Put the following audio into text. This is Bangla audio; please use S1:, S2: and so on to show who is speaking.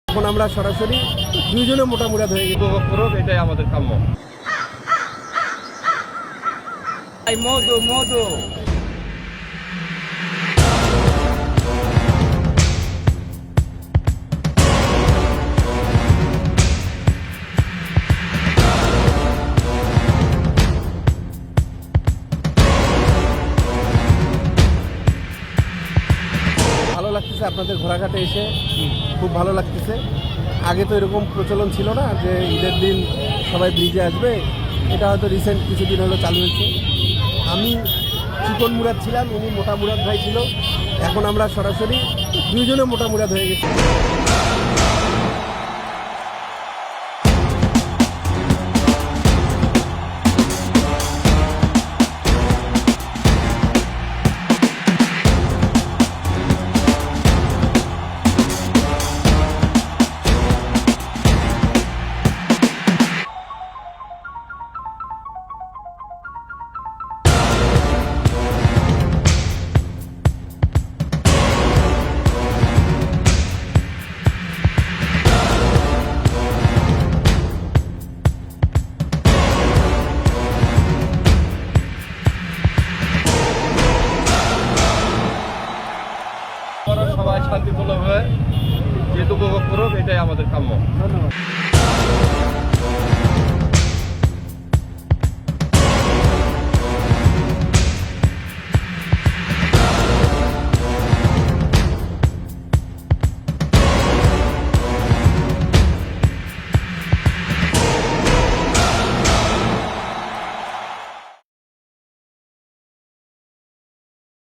S1: এখন আমরা সরাসরি দুইজনে মোটামুটি হয়ে গেছি,
S2: উপভোগ করুক, এটাই আমাদের কাম্য। মধু মধু
S1: ভালো লাগতেছে আপনাদের ঘোড়াঘাটে এসে, খুব ভালো লাগতেছে। আগে তো এরকম প্রচলন ছিল না যে ঈদের দিন সবাই ব্রিজে আসবে, এটা হয়তো রিসেন্ট কিছুদিন হলো চালু হয়েছে। আমি চিকন মুরাদ ছিলাম, উনি মোটা মুরাদ ভাই ছিল, এখন আমরা সরাসরি দুইজনে মোটা মুরাদ হয়ে গেছি।
S2: সবাই শান্তিপূর্ণভাবে যেহেতু উপভোগ করুক, এটাই আমাদের কাম্য।
S1: ধন্যবাদ।